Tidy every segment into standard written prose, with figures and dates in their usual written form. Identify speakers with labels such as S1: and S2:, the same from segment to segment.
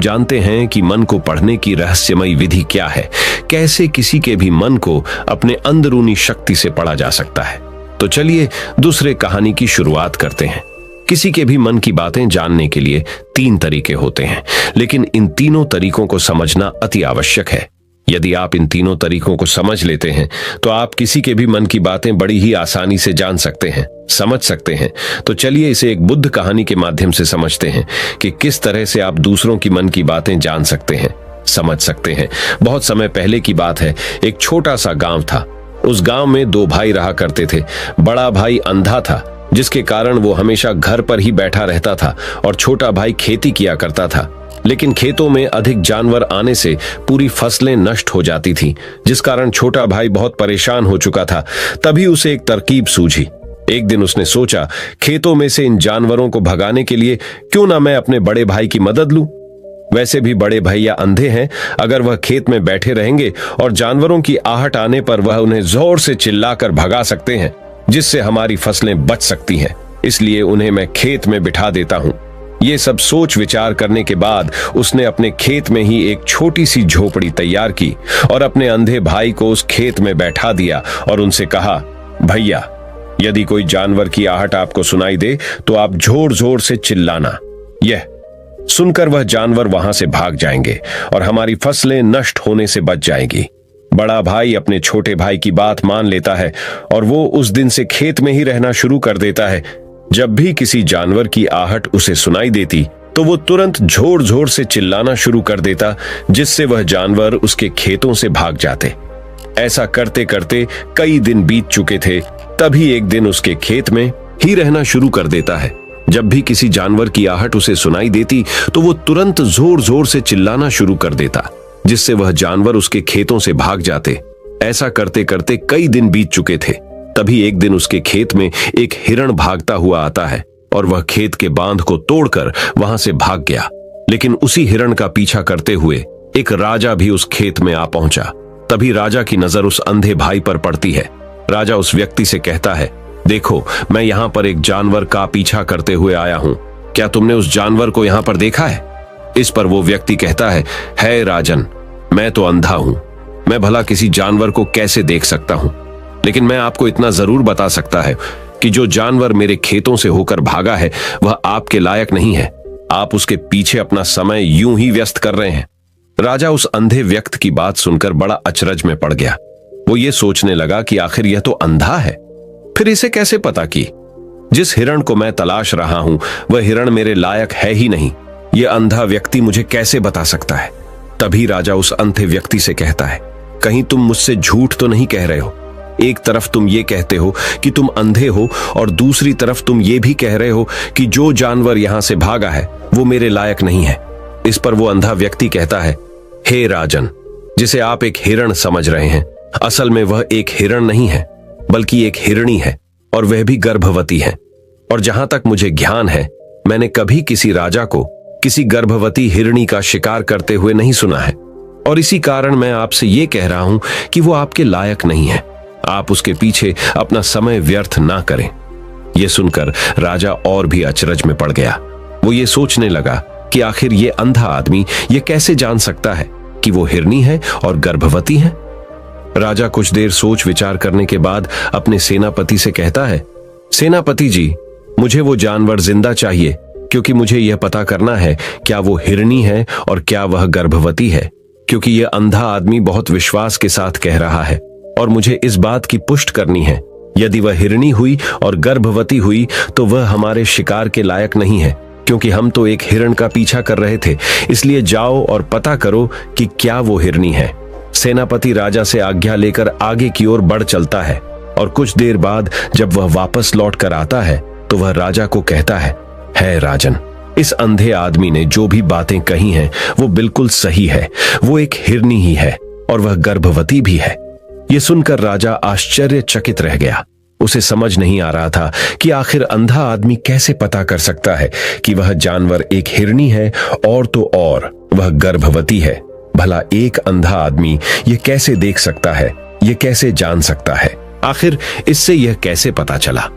S1: जानते हैं कि मन को पढ़ने की रहस्यमयी विधि क्या है, कैसे किसी के भी मन को अपने अंदरूनी शक्ति से पढ़ा जा सकता है। तो चलिए दूसरे कहानी की शुरुआत करते हैं। किसी के भी मन की बातें जानने के लिए 3 तरीके होते हैं, लेकिन इन तीनों तरीकों को समझना अति आवश्यक है। यदि आप इन तीनों तरीकों को समझ लेते हैं तो आप किसी के भी मन की बातें बड़ी ही आसानी से जान सकते हैं, समझ सकते हैं। तो चलिए इसे एक बुद्ध कहानी के माध्यम से समझते हैं कि किस तरह से आप दूसरों की मन की बातें जान सकते हैं, समझ सकते हैं। बहुत समय पहले की बात है। एक छोटा सा गांव था। उस गांव में 2 भाई रहा करते थे। बड़ा भाई अंधा था, जिसके कारण वो हमेशा घर पर ही बैठा रहता था, और छोटा भाई खेती किया करता था। लेकिन खेतों में अधिक जानवर आने से पूरी फसलें नष्ट हो जाती थीं, जिस कारण छोटा भाई बहुत परेशान हो चुका था। तभी उसे एक तरकीब सूझी। एक दिन उसने सोचा, खेतों में से इन जानवरों को भगाने के लिए क्यों ना मैं अपने बड़े भाई की मदद लूं। वैसे भी बड़े भैया अंधे हैं, अगर वह खेत में बैठे रहेंगे और जानवरों की आहट आने पर वह उन्हें जोर से चिल्लाकर भगा सकते हैं, जिससे हमारी फसलें बच सकती हैं। इसलिए उन्हें मैं खेत में बिठा देता हूं। ये सब सोच विचार करने के बाद उसने अपने खेत में ही एक छोटी सी झोपड़ी तैयार की और अपने अंधे भाई को उस खेत में बैठा दिया और उनसे कहा, भैया, यदि कोई जानवर की आहट आपको सुनाई दे तो आप जोर जोर से चिल्लाना। यह सुनकर वह जानवर वहां से भाग जाएंगे और हमारी फसलें नष्ट होने से बच जाएंगी। बड़ा भाई अपने छोटे भाई की बात मान लेता है और वो उस दिन से खेत में ही रहना शुरू कर देता है। जब भी किसी जानवर की आहट उसे सुनाई देती तो वो तुरंत जोर जोर से चिल्लाना शुरू कर देता, जिससे वह जानवर उसके खेतों से भाग जाते। ऐसा करते करते कई दिन बीत चुके थे। तभी एक दिन उसके खेत में ही रहना शुरू कर देता है। जब भी किसी जानवर की आहट उसे सुनाई देती तो वो तुरंत जोर जोर से चिल्लाना शुरू कर देता, जिससे वह जानवर उसके खेतों से भाग जाते। ऐसा करते करते कई दिन बीत चुके थे। तभी एक दिन उसके खेत में एक हिरण भागता हुआ आता है और वह खेत के बांध को तोड़कर वहां से भाग गया। लेकिन उसी हिरण का पीछा करते हुए एक राजा भी उस खेत में आ पहुंचा। तभी राजा की नजर उस अंधे भाई पर पड़ती है। राजा उस व्यक्ति से कहता है, देखो, मैं यहाँ पर एक जानवर का पीछा करते हुए आया हूँ। क्या तुमने उस जानवर को यहाँ पर देखा है? इस पर वो व्यक्ति कहता है राजन, मैं तो अंधा हूँ। मैं भला किसी जानवर को कैसे देख सकता हूँ? लेकिन मैं आपको इतना जरूर बता सकता है कि जो जानवर मेरे खेतों से होकर भागा है वह आपके लायक नहीं है। आप उसके पीछे अपना समय यूं ही व्यस्त कर रहे हैं। राजा उस अंधे व्यक्ति की बात सुनकर बड़ा अचरज में पड़ गया। वो ये सोचने लगा कि आखिर यह तो अंधा है, फिर इसे कैसे पता कि जिस हिरण को मैं तलाश रहा हूं वह हिरण मेरे लायक है ही नहीं। यह अंधा व्यक्ति मुझे कैसे बता सकता है? तभी राजा उस अंधे व्यक्ति से कहता है, कहीं तुम मुझसे झूठ तो नहीं कह रहे हो? एक तरफ तुम ये कहते हो कि तुम अंधे हो और दूसरी तरफ तुम ये भी कह रहे हो कि जो जानवर यहां से भागा है वो मेरे लायक नहीं है। इस पर वो अंधा व्यक्ति कहता है, हे राजन, जिसे आप एक हिरण समझ रहे हैं, असल में वह एक हिरण नहीं है, बल्कि एक हिरणी है, और वह भी गर्भवती है। और जहां तक मुझे ज्ञान है, मैंने कभी किसी राजा को किसी गर्भवती हिरणी का शिकार करते हुए नहीं सुना है। और इसी कारण मैं आपसे ये कह रहा हूं कि वो आपके लायक नहीं है। आप उसके पीछे अपना समय व्यर्थ ना करें। यह सुनकर राजा और भी अचरज में पड़ गया। वो ये सोचने लगा कि आखिर ये अंधा आदमी ये कैसे जान सकता है कि वो हिरनी है और गर्भवती है। राजा कुछ देर सोच विचार करने के बाद अपने सेनापति से कहता है, सेनापति जी, मुझे वो जानवर जिंदा चाहिए, क्योंकि मुझे यह पता करना है क्या वो हिरनी है और क्या वह गर्भवती है। क्योंकि यह अंधा आदमी बहुत विश्वास के साथ कह रहा है और मुझे इस बात की पुष्टि करनी है। यदि वह हिरनी हुई और गर्भवती हुई तो वह हमारे शिकार के लायक नहीं है, क्योंकि हम तो एक हिरण का पीछा कर रहे थे। इसलिए जाओ और पता करो कि क्या वो हिरनी है। सेनापति राजा से आज्ञा लेकर आगे की ओर बढ़ चलता है और कुछ देर बाद जब वह वापस लौट कर आता है तो वह राजा को कहता है राजन, इस अंधे आदमी ने जो भी बातें कही हैं वो बिल्कुल सही है। वो एक हिरनी ही है और वह गर्भवती भी है। ये सुनकर राजा आश्चर्यचकित रह गया। उसे समझ नहीं आ रहा था कि आखिर अंधा आदमी कैसे पता कर सकता है कि वह जानवर एक हिरनी है और तो और वह गर्भवती है। भला एक अंधा आदमी ये कैसे देख सकता है, ये कैसे जान सकता है? आखिर इससे यह कैसे पता चला?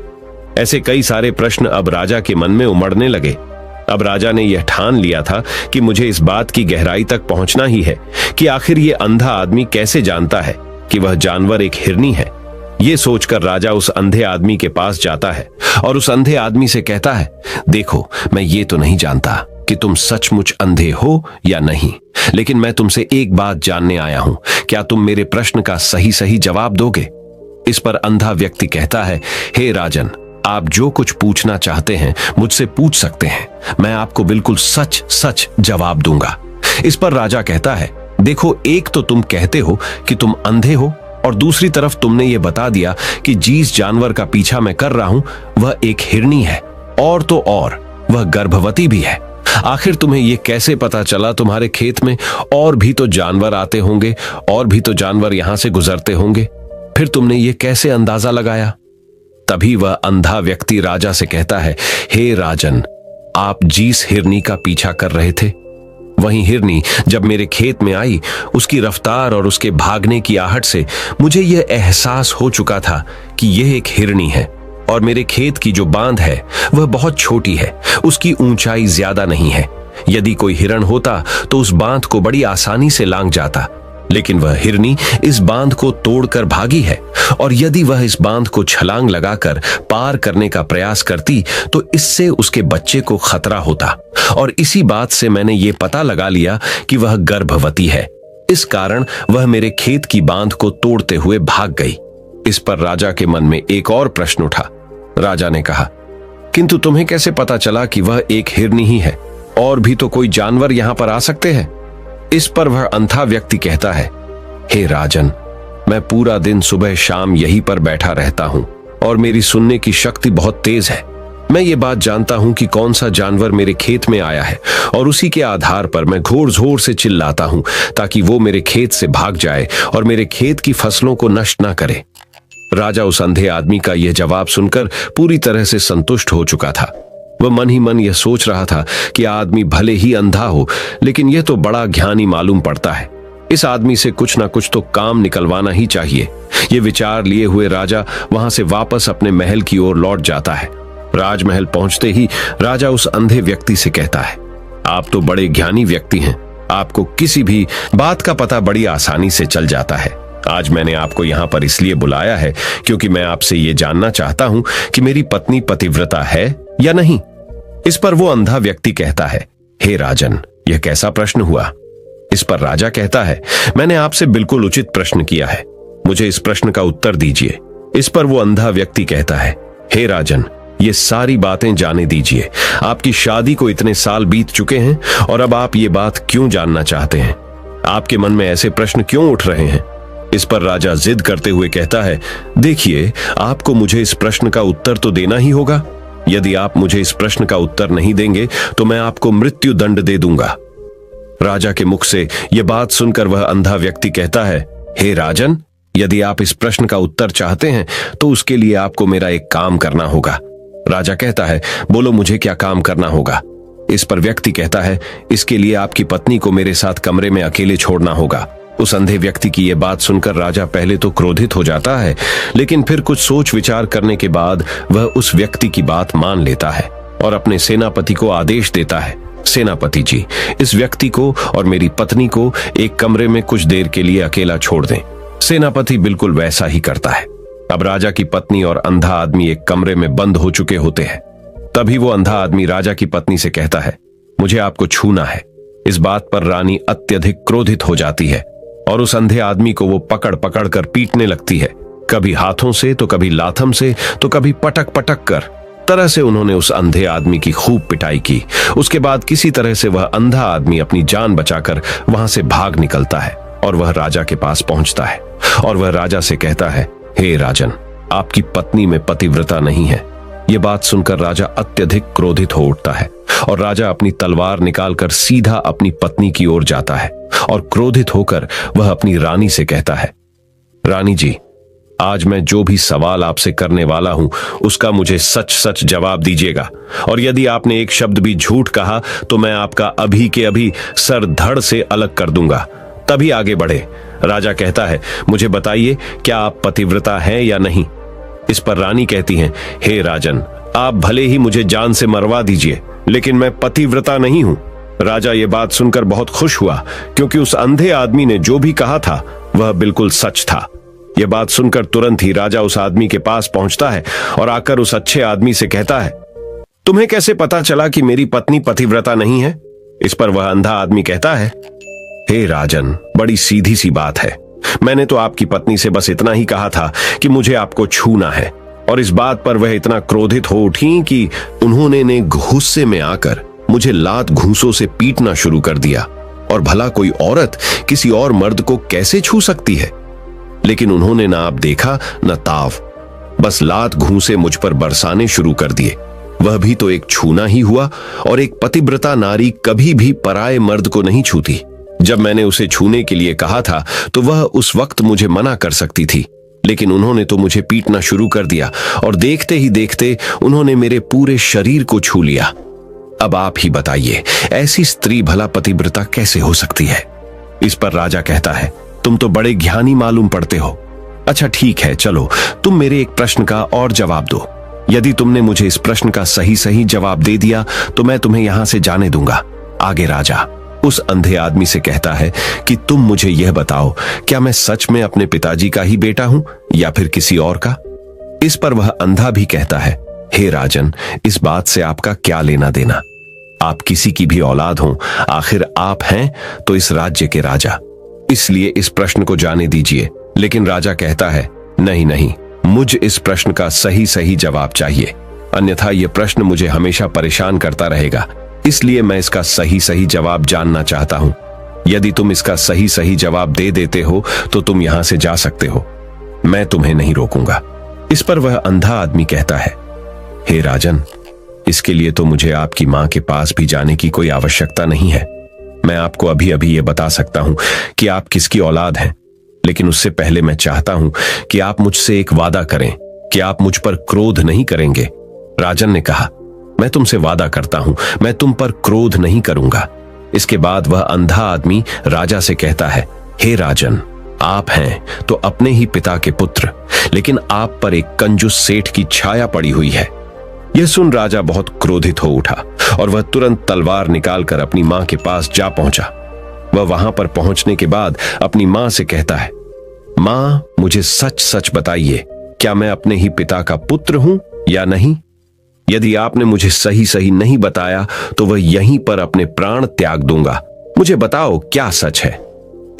S1: ऐसे कई सारे प्रश्न अब राजा के मन में उमड़ने लगे। अब राजा ने यह ठान लिया था कि मुझे इस बात की गहराई तक पहुंचना ही है कि आखिर ये अंधा आदमी कैसे जानता है कि वह जानवर एक हिरनी है। ये सोचकर राजा उस अंधे आदमी के पास जाता है और उस अंधे आदमी से कहता है, देखो, मैं ये तो नहीं जानता कि तुम सचमुच अंधे हो या नहीं, लेकिन मैं तुमसे एक बात जानने आया हूं। क्या तुम मेरे प्रश्न का सही सही जवाब दोगे? इस पर अंधा व्यक्ति कहता है, हे राजन, आप जो कुछ पूछना चाहते हैं मुझसे पूछ सकते हैं, मैं आपको बिल्कुल सच सच जवाब दूंगा। इस पर राजा कहता है, देखो, एक तो तुम कहते हो कि तुम अंधे हो और दूसरी तरफ तुमने ये बता दिया कि जिस जानवर का पीछा मैं कर रहा हूं वह एक हिरनी है, और तो और वह गर्भवती भी है। आखिर तुम्हें यह कैसे पता चला? तुम्हारे खेत में और भी तो जानवर आते होंगे, और भी तो जानवर यहां से गुजरते होंगे, फिर तुमने ये कैसे अंदाजा लगाया? तभी वह अंधा व्यक्ति राजा से कहता है, हे राजन, आप जिस हिरनी का पीछा कर रहे थे, वही हिरनी जब मेरे खेत में आई, उसकी रफ्तार और उसके भागने की आहट से मुझे यह एहसास हो चुका था कि यह एक हिरनी है, और मेरे खेत की जो बांध है वह बहुत छोटी है, उसकी ऊंचाई ज्यादा नहीं है। यदि कोई हिरण होता तो उस बांध को बड़ी आसानी से लांघ जाता, लेकिन वह हिरनी इस बांध को तोड़कर भागी है, और यदि वह इस बांध को छलांग लगाकर पार करने का प्रयास करती तो इससे उसके बच्चे को खतरा होता, और इसी बात से मैंने ये पता लगा लिया कि वह गर्भवती है। इस कारण वह मेरे खेत की बांध को तोड़ते हुए भाग गई। इस पर राजा के मन में एक और प्रश्न उठा। राजा ने कहा, किंतु तुम्हें कैसे पता चला कि वह एक हिरनी ही है? और भी तो कोई जानवर यहां पर आ सकते हैं। इस पर वह अंधा व्यक्ति कहता है, हे राजन, मैं पूरा दिन सुबह शाम यहीं पर बैठा रहता हूं, और मेरी सुनने की शक्ति बहुत तेज है। मैं ये बात जानता हूं कि कौन सा जानवर मेरे खेत में आया है, और उसी के आधार पर मैं घोर जोर से चिल्लाता हूं ताकि वो मेरे खेत से भाग जाए और मेरे खेत की फसलों को नष्ट ना करे। राजा उस अंधे आदमी का यह जवाब सुनकर पूरी तरह से संतुष्ट हो चुका था। वह मन ही मन यह सोच रहा था कि आदमी भले ही अंधा हो, लेकिन यह तो बड़ा ज्ञानी मालूम पड़ता है। इस आदमी से कुछ ना कुछ तो काम निकलवाना ही चाहिए। ये विचार लिए हुए राजा वहां से वापस अपने महल की ओर लौट जाता है। राजमहल पहुंचते ही राजा उस अंधे व्यक्ति से कहता है, आप तो बड़े ज्ञानी व्यक्ति हैं, आपको किसी भी बात का पता बड़ी आसानी से चल जाता है। आज मैंने आपको यहाँ पर इसलिए बुलाया है क्योंकि मैं आपसे ये जानना चाहता हूँ कि मेरी पत्नी पतिव्रता है या नहीं। इस पर वो अंधा व्यक्ति कहता है, हे राजन, यह कैसा प्रश्न हुआ? इस पर राजा कहता है, मैंने आपसे बिल्कुल उचित प्रश्न किया है, मुझे इस प्रश्न का उत्तर दीजिए। इस पर वो अंधा व्यक्ति कहता है, हे राजन, ये सारी बातें जाने दीजिए। आपकी शादी को इतने साल बीत चुके हैं और अब आप ये बात क्यों जानना चाहते हैं? आपके मन में ऐसे प्रश्न क्यों उठ रहे हैं? इस पर राजा जिद करते हुए कहता है, देखिए, आपको मुझे इस प्रश्न का उत्तर तो देना ही होगा। यदि आप मुझे इस प्रश्न का उत्तर नहीं देंगे तो मैं आपको मृत्यु दंड दे दूंगा। राजा के मुख से यह बात सुनकर वह अंधा व्यक्ति कहता है, हे राजन, यदि आप इस प्रश्न का उत्तर चाहते हैं तो उसके लिए आपको मेरा एक काम करना होगा। राजा कहता है, बोलो, मुझे क्या काम करना होगा? इस पर व्यक्ति कहता है, इसके लिए आपकी पत्नी को मेरे साथ कमरे में अकेले छोड़ना होगा। उस अंधे व्यक्ति की यह बात सुनकर राजा पहले तो क्रोधित हो जाता है, लेकिन फिर कुछ सोच विचार करने के बाद वह उस व्यक्ति की बात मान लेता है और अपने सेनापति को आदेश देता है, सेनापति जी, इस व्यक्ति को और मेरी पत्नी को एक कमरे में कुछ देर के लिए अकेला छोड़ दें। सेनापति बिल्कुल वैसा ही करता है। अब राजा की पत्नी और अंधा आदमी एक कमरे में बंद हो चुके होते हैं। तभी वो अंधा आदमी राजा की पत्नी से कहता है, मुझे आपको छूना है। इस बात पर रानी अत्यधिक क्रोधित हो जाती है और उस अंधे आदमी को वो पकड़ पकड़ कर पीटने लगती है, कभी हाथों से तो कभी लाथम से तो कभी पटक पटक कर। तरह से उन्होंने उस अंधे आदमी की खूब पिटाई की। उसके बाद किसी तरह से वह अंधा आदमी अपनी जान बचाकर वहां से भाग निकलता है और वह राजा के पास पहुंचता है और वह राजा से कहता है, हे राजन, आपकी पत्नी में पतिव्रता नहीं है। यह बात सुनकर राजा अत्यधिक क्रोधित हो उठता है और राजा अपनी तलवार निकालकर सीधा अपनी पत्नी की ओर जाता है और क्रोधित होकर वह अपनी रानी से कहता है, रानी जी, आज मैं जो भी सवाल आपसे करने वाला हूं उसका मुझे सच सच जवाब दीजिएगा, और यदि आपने एक शब्द भी झूठ कहा तो मैं आपका अभी के अभी सर धड़ से अलग कर दूंगा, तभी आगे बढ़े। राजा कहता है, मुझे बताइए, क्या आप पतिव्रता हैं या नहीं? इस पर रानी कहती हैं, हे राजन, आप भले ही मुझे जान से मरवा दीजिए, लेकिन मैं पतिव्रता नहीं हूं। राजा ये बात सुनकर बहुत खुश हुआ, क्योंकि उस अंधे आदमी ने जो भी कहा था वह बिल्कुल सच था। यह बात सुनकर तुरंत ही राजा उस आदमी के पास पहुंचता है और आकर उस अच्छे आदमी से कहता है, तुम्हें कैसे पता चला कि मेरी पत्नी पतिव्रता नहीं है? इस पर वह अंधा आदमी कहता है, हे राजन, बड़ी सीधी सी बात है। मैंने तो आपकी पत्नी से बस इतना ही कहा था कि मुझे आपको छूना है, और इस बात पर वह इतना क्रोधित हो उठी कि उन्होंने गुस्से में आकर मुझे लात घूंसों से पीटना शुरू कर दिया। और भला कोई औरत किसी और मर्द को कैसे छू सकती है? लेकिन उन्होंने ना आप देखा न ताव, बस लात घूंसे मुझ पर बरसाने शुरू कर दिए। वह भी तो एक छूना ही हुआ, और एक पतिव्रता नारी कभी भी पराये मर्द को नहीं छूती। जब मैंने उसे छूने के लिए कहा था तो वह उस वक्त मुझे मना कर सकती थी, लेकिन उन्होंने तो मुझे पीटना शुरू कर दिया, और देखते ही देखते उन्होंने मेरे पूरे शरीर को छू लिया। अब आप ही बताइए, ऐसी स्त्री भला पतिव्रता कैसे हो सकती है? इस पर राजा कहता है, तुम तो बड़े ज्ञानी मालूम पड़ते हो। अच्छा ठीक है, चलो तुम मेरे एक प्रश्न का और जवाब दो। यदि तुमने मुझे इस प्रश्न का सही सही जवाब दे दिया तो मैं तुम्हें यहां से जाने दूंगा। आगे राजा उस अंधे आदमी से कहता है कि तुम मुझे यह बताओ, क्या मैं सच में अपने पिताजी का ही बेटा हूं या फिर किसी और का? इस पर वह अंधा भी कहता है, हे राजन, इस बात से आपका क्या लेना देना? आप किसी की भी औलाद हो, आखिर आप हैं तो इस राज्य के राजा, इसलिए इस प्रश्न को जाने दीजिए। लेकिन राजा कहता है, नहीं नहीं, मुझ इस प्रश्न का सही सही जवाब चाहिए, अन्यथा यह प्रश्न मुझे हमेशा परेशान करता रहेगा, इसलिए मैं इसका सही सही जवाब जानना चाहता हूं। यदि तुम इसका सही सही जवाब दे देते हो तो तुम यहां से जा सकते हो, मैं तुम्हें नहीं रोकूंगा। इस पर वह अंधा आदमी कहता है, हे राजन, इसके लिए तो मुझे आपकी मां के पास भी जाने की कोई आवश्यकता नहीं है। मैं आपको अभी अभी ये बता सकता हूं कि आप किसकी औलाद हैं, लेकिन उससे पहले मैं चाहता हूं कि आप मुझसे एक वादा करें कि आप मुझ पर क्रोध नहीं करेंगे। राजन ने कहा, मैं तुमसे वादा करता हूं, मैं तुम पर क्रोध नहीं करूंगा। इसके बाद वह अंधा आदमी राजा से कहता है, हे राजन, आप हैं तो अपने ही पिता के पुत्र, लेकिन आप पर एक कंजूस सेठ की छाया पड़ी हुई है। यह सुन राजा बहुत क्रोधित हो उठा और वह तुरंत तलवार निकालकर अपनी मां के पास जा पहुंचा। वह वहां पर पहुंचने के बाद अपनी मां से कहता है, मां, मुझे सच सच बताइए, क्या मैं अपने ही पिता का पुत्र हूं या नहीं? यदि आपने मुझे सही सही नहीं बताया तो वह यहीं पर अपने प्राण त्याग दूंगा। मुझे बताओ क्या सच है?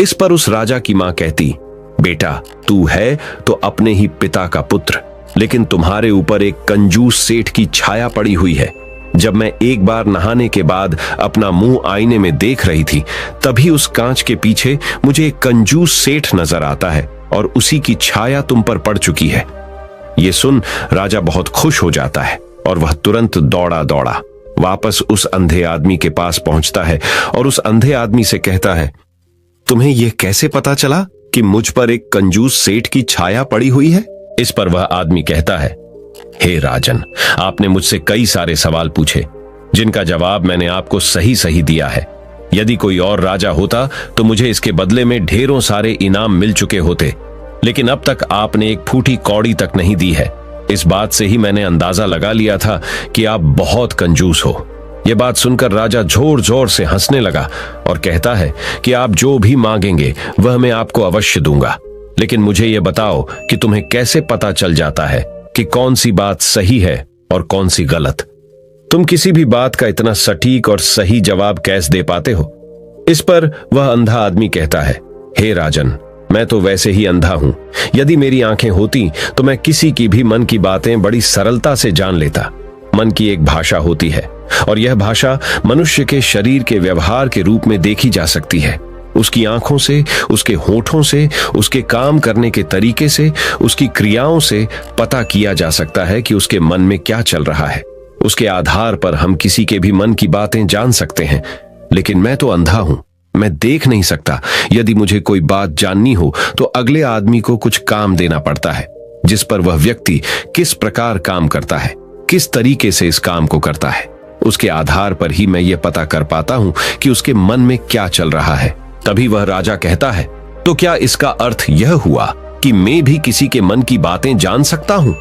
S1: इस पर उस राजा की मां कहती, बेटा, तू है तो अपने ही पिता का पुत्र, लेकिन तुम्हारे ऊपर एक कंजूस सेठ की छाया पड़ी हुई है। जब मैं एक बार नहाने के बाद अपना मुंह आईने में देख रही थी, तभी उस कांच के पीछे मुझे एक कंजूस सेठ नजर आता है और उसी की छाया तुम पर पड़ चुकी है। ये सुन राजा बहुत खुश हो जाता है और वह तुरंत दौड़ा दौड़ा वापस उस अंधे आदमी के पास पहुंचता है और उस अंधे आदमी से कहता है, तुम्हें यह कैसे पता चला कि मुझ पर एक कंजूस सेठ की छाया पड़ी हुई है? इस पर वह आदमी कहता है, हे राजन, आपने मुझसे कई सारे सवाल पूछे जिनका जवाब मैंने आपको सही सही दिया है। यदि कोई और राजा होता तो मुझे इसके बदले में ढेरों सारे इनाम मिल चुके होते, लेकिन अब तक आपने एक फूटी कौड़ी तक नहीं दी है। इस बात से ही मैंने अंदाजा लगा लिया था कि आप बहुत कंजूस हो। यह बात सुनकर राजा जोर जोर से हंसने लगा और कहता है कि आप जो भी मांगेंगे वह मैं आपको अवश्य दूंगा, लेकिन मुझे यह बताओ कि तुम्हें कैसे पता चल जाता है कि कौन सी बात सही है और कौन सी गलत? तुम किसी भी बात का इतना सटीक और सही जवाब कैसे दे पाते हो? इस पर वह अंधा आदमी कहता है, हे राजन, मैं तो वैसे ही अंधा हूं। यदि मेरी आंखें होती तो मैं किसी की भी मन की बातें बड़ी सरलता से जान लेता। मन की एक भाषा होती है और यह भाषा मनुष्य के शरीर के व्यवहार के रूप में देखी जा सकती है। उसकी आंखों से, उसके होठों से, उसके काम करने के तरीके से, उसकी क्रियाओं से पता किया जा सकता है कि उसके मन में क्या चल रहा है। उसके आधार पर हम किसी के भी मन की बातें जान सकते हैं, लेकिन मैं तो अंधा हूं, मैं देख नहीं सकता। यदि मुझे कोई बात जाननी हो तो अगले आदमी को कुछ काम देना पड़ता है, जिस पर वह व्यक्ति किस प्रकार काम करता है, किस तरीके से इस काम को करता है, उसके आधार पर ही मैं यह पता कर पाता हूं कि उसके मन में क्या चल रहा है। तभी वह राजा कहता है, तो क्या इसका अर्थ यह हुआ कि मैं भी किसी के मन की बातें जान सकता हूं?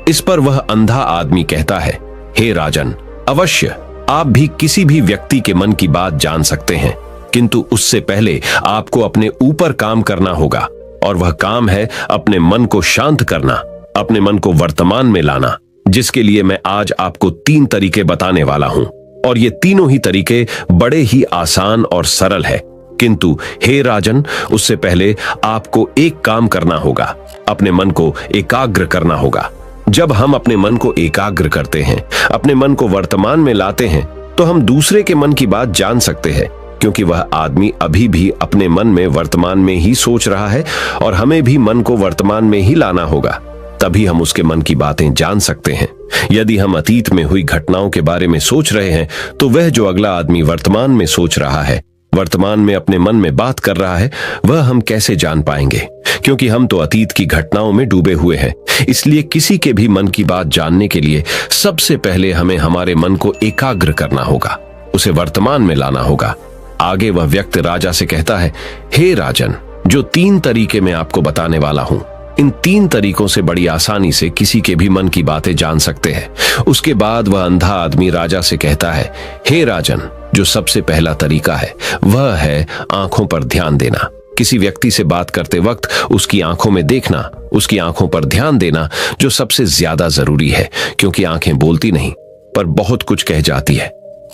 S1: इस पर वह अंधा आदमी कहता है, हे राजन, अवश्य, आप भी किसी भी व्यक्ति के मन की बात जान सकते हैं, किंतु उससे पहले आपको अपने ऊपर काम करना होगा, और वह काम है अपने मन को शांत करना, अपने मन को वर्तमान में लाना, जिसके लिए मैं आज आपको 3 तरीके बताने वाला हूं। और ये तीनों ही तरीके बड़े ही आसान और सरल है। किंतु हे राजन, उससे पहले आपको एक काम करना होगा, अपने मन को एकाग्र करना होगा। जब हम अपने मन को एकाग्र करते हैं, अपने मन को वर्तमान में लाते हैं, तो हम दूसरे के मन की बात जान सकते हैं, क्योंकि वह आदमी अभी भी अपने मन में वर्तमान में ही सोच रहा है, और हमें भी मन को वर्तमान में ही लाना होगा, तभी हम उसके मन की बातें जान सकते हैं। यदि हम अतीत में हुई घटनाओं के बारे में सोच रहे हैं, तो वह जो अगला आदमी वर्तमान में सोच रहा है, वर्तमान में अपने मन में बात कर रहा है, वह हम कैसे जान पाएंगे? क्योंकि हम तो अतीत की घटनाओं में डूबे हुए हैं। इसलिए किसी के भी मन की बात जानने के लिए सबसे पहले हमें हमारे मन को एकाग्र करना होगा, उसे वर्तमान में लाना होगा। आगे वह व्यक्ति राजा से कहता है, हे राजन, जो 3 तरीके मैं आपको बताने वाला हूं, इन 3 तरीकों से बड़ी आसानी से किसी के भी मन की बातें जान सकते हैं। उसके बाद वह अंधा आदमी राजा से कहता है, हे राजन, जो सबसे पहला तरीका है वह है आंखों पर ध्यान देना। किसी व्यक्ति से बात करते वक्त उसकी आंखों में देखना, उसकी आंखों पर ध्यान देना, जो सबसे ज्यादा जरूरी है, क्योंकि आंखें बोलती नहीं पर बहुत कुछ कह जाती है।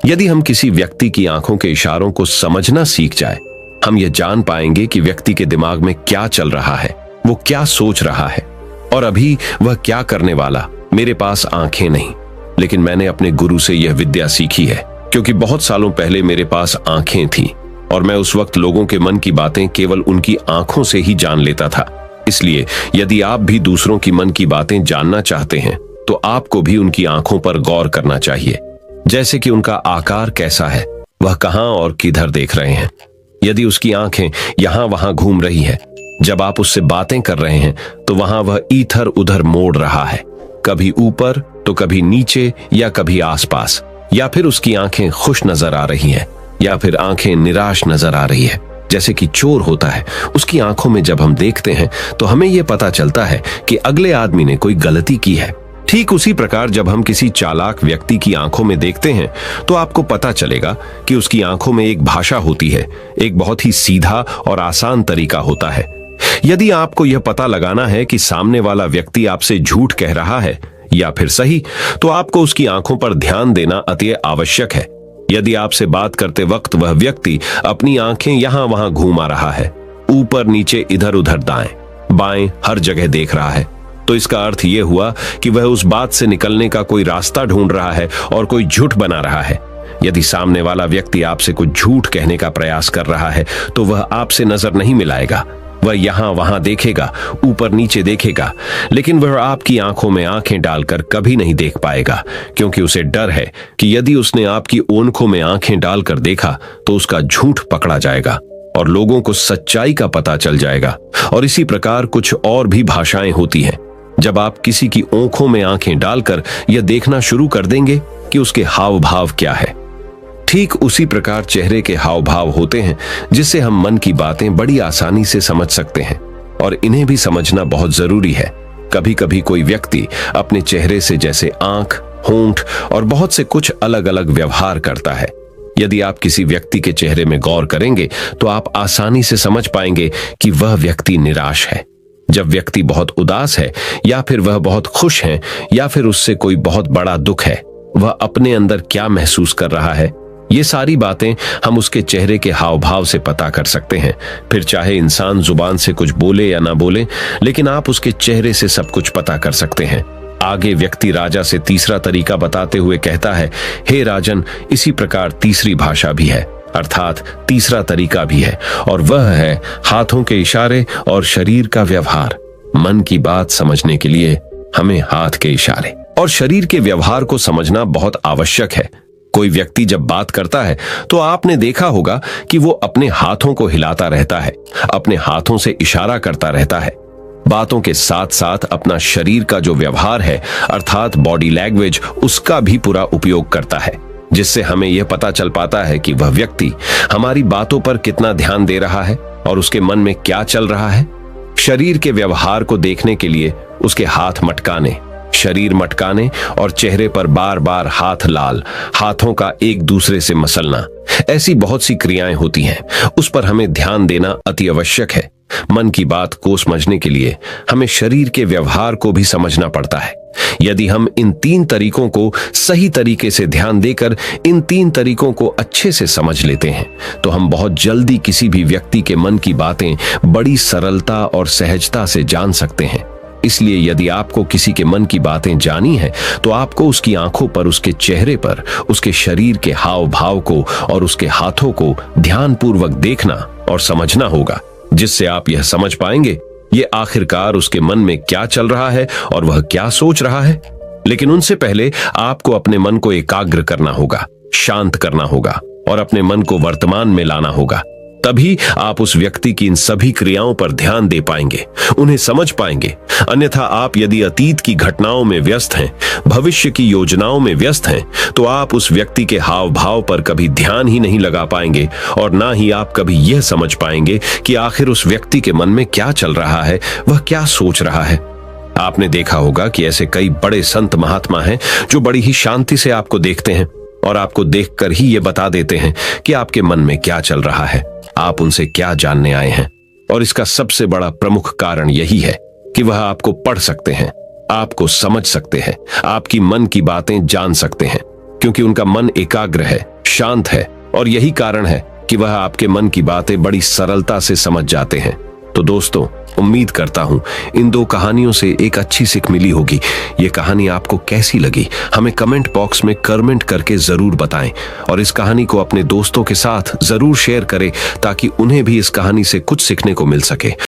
S1: यदि हम किसी व्यक्ति की आंखों के इशारों को समझना सीख जाए, हम यह जान पाएंगे कि व्यक्ति के दिमाग में क्या चल रहा है, वो क्या सोच रहा है, और अभी वह क्या करने वाला। मेरे पास आंखें नहीं, लेकिन मैंने अपने गुरु से यह विद्या सीखी है, क्योंकि बहुत सालों पहले मेरे पास आंखें थीं, और मैं उस वक्त लोगों के मन की बातें केवल उनकी आंखों से ही जान लेता था। इसलिए यदि आप भी दूसरों की मन की बातें जानना चाहते हैं, तो आपको भी उनकी आंखों पर गौर करना चाहिए, जैसे कि उनका आकार कैसा है, वह कहां और किधर देख रहे हैं। यदि उसकी आंखें यहां वहां घूम रही है, जब आप उससे बातें कर रहे हैं, तो वहां वह इधर उधर मोड़ रहा है, कभी ऊपर तो कभी नीचे या कभी आसपास, या फिर उसकी आंखें खुश नजर आ रही हैं, या फिर आंखें निराश नजर आ रही है, जैसे कि चोर होता है। उसकी आंखों में जब हम देखते हैं, तो हमें यह पता चलता है कि अगले आदमी ने कोई गलती की है। ठीक उसी प्रकार जब हम किसी चालाक व्यक्ति की आंखों में देखते हैं, तो आपको पता चलेगा कि उसकी आंखों में एक भाषा होती है, एक बहुत ही सीधा और आसान तरीका होता है। यदि आपको यह पता लगाना है कि सामने वाला व्यक्ति आपसे झूठ कह रहा है या फिर सही, तो आपको उसकी आंखों पर ध्यान देना अति आवश्यक है। यदि आपसे बात करते वक्त वह व्यक्ति अपनी आंखें यहां वहां घुमा रहा है, ऊपर नीचे इधर उधर दाएं बाएं हर जगह देख रहा है, तो इसका अर्थ यह हुआ कि वह उस बात से निकलने का कोई रास्ता ढूंढ रहा है और कोई झूठ बना रहा है। यदि सामने वाला व्यक्ति आपसे कुछ झूठ कहने का प्रयास कर रहा है, तो वह आपसे नजर नहीं मिलाएगा, वह यहां वहां देखेगा, ऊपर नीचे देखेगा, लेकिन वह आपकी आंखों में आंखें डालकर कभी नहीं देख पाएगा, क्योंकि उसे डर है कि यदि उसने आपकी आंखों में आंखें डालकर देखा, तो उसका झूठ पकड़ा जाएगा और लोगों को सच्चाई का पता चल जाएगा। और इसी प्रकार कुछ और भी भाषाएं होती हैं। जब आप किसी की आंखों में आंखें डालकर यह देखना शुरू कर देंगे कि उसके हाव भाव क्या है, ठीक उसी प्रकार चेहरे के हाव भाव होते हैं, जिससे हम मन की बातें बड़ी आसानी से समझ सकते हैं, और इन्हें भी समझना बहुत जरूरी है। कभी कभी कोई व्यक्ति अपने चेहरे से जैसे आंख, होंठ और बहुत से कुछ अलग अलग व्यवहार करता है। यदि आप किसी व्यक्ति के चेहरे में गौर करेंगे, तो आप आसानी से समझ पाएंगे कि वह व्यक्ति निराश है। जब व्यक्ति बहुत उदास है, या फिर वह बहुत खुश है, या फिर उससे कोई बहुत बड़ा दुख है, वह अपने अंदर क्या महसूस कर रहा है, ये सारी बातें हम उसके चेहरे के हाव भाव से पता कर सकते हैं। फिर चाहे इंसान जुबान से कुछ बोले या ना बोले, लेकिन आप उसके चेहरे से सब कुछ पता कर सकते हैं। आगे व्यक्ति राजा से तीसरा तरीका बताते हुए कहता है, हे राजन, इसी प्रकार तीसरी भाषा भी है, अर्थात तीसरा तरीका भी है, और वह है हाथों के इशारे और शरीर का व्यवहार। मन की बात समझने के लिए हमें हाथ के इशारे और शरीर के व्यवहार को समझना बहुत आवश्यक है। कोई व्यक्ति जब बात करता है, तो आपने देखा होगा कि वो अपने हाथों को हिलाता रहता है, अपने हाथों से इशारा करता रहता है। बातों के साथ साथ अपना शरीर का जो व्यवहार है, अर्थात बॉडी लैंग्वेज, उसका भी पूरा उपयोग करता है, जिससे हमें यह पता चल पाता है कि वह व्यक्ति हमारी बातों पर कितना ध्यान दे रहा है और उसके मन में क्या चल रहा है। शरीर के व्यवहार को देखने के लिए उसके हाथ मटकाने, शरीर मटकाने और चेहरे पर बार बार हाथ लाल, हाथों का एक दूसरे से मसलना, ऐसी बहुत सी क्रियाएं होती हैं। उस पर हमें ध्यान देना अति आवश्यक है। मन की बात को समझने के लिए हमें शरीर के व्यवहार को भी समझना पड़ता है। यदि हम इन 3 तरीकों को सही तरीके से ध्यान देकर इन 3 तरीकों को अच्छे से समझ लेते हैं तो हम बहुत जल्दी किसी भी व्यक्ति के मन की बातें बड़ी सरलता और सहजता से जान सकते हैं। इसलिए यदि आपको किसी के मन की बातें जानी है तो आपको उसकी आंखों पर, उसके चेहरे पर, उसके शरीर के हाव भाव को और उसके हाथों को ध्यानपूर्वक देखना और समझना होगा, जिससे आप यह समझ पाएंगे ये आखिरकार उसके मन में क्या चल रहा है और वह क्या सोच रहा है। लेकिन उनसे पहले आपको अपने मन को एकाग्र करना होगा, शांत करना होगा और अपने मन को वर्तमान में लाना होगा। तभी आप उस व्यक्ति की इन सभी क्रियाओं पर ध्यान दे पाएंगे, उन्हें समझ पाएंगे। अन्यथा आप यदि अतीत की घटनाओं में व्यस्त हैं, भविष्य की योजनाओं में व्यस्त हैं, तो आप उस व्यक्ति के हाव भाव पर कभी ध्यान ही नहीं लगा पाएंगे और ना ही आप कभी यह समझ पाएंगे कि आखिर उस व्यक्ति के मन में क्या चल रहा है, वह क्या सोच रहा है। आपने देखा होगा कि ऐसे कई बड़े संत महात्मा हैं जो बड़ी ही शांति से आपको देखते हैं और आपको देखकर ही ये बता देते हैं कि आपके मन में क्या चल रहा है, आप उनसे क्या जानने आए हैं। और इसका सबसे बड़ा प्रमुख कारण यही है कि वह आपको पढ़ सकते हैं, आपको समझ सकते हैं, आपकी मन की बातें जान सकते हैं, क्योंकि उनका मन एकाग्र है, शांत है और यही कारण है कि वह आपके मन की बातें बड़ी सरलता से समझ जाते हैं। तो दोस्तों, उम्मीद करता हूं इन 2 कहानियों से एक अच्छी सीख मिली होगी। ये कहानी आपको कैसी लगी हमें कमेंट बॉक्स में कमेंट करके जरूर बताएं और इस कहानी को अपने दोस्तों के साथ जरूर शेयर करें ताकि उन्हें भी इस कहानी से कुछ सीखने को मिल सके।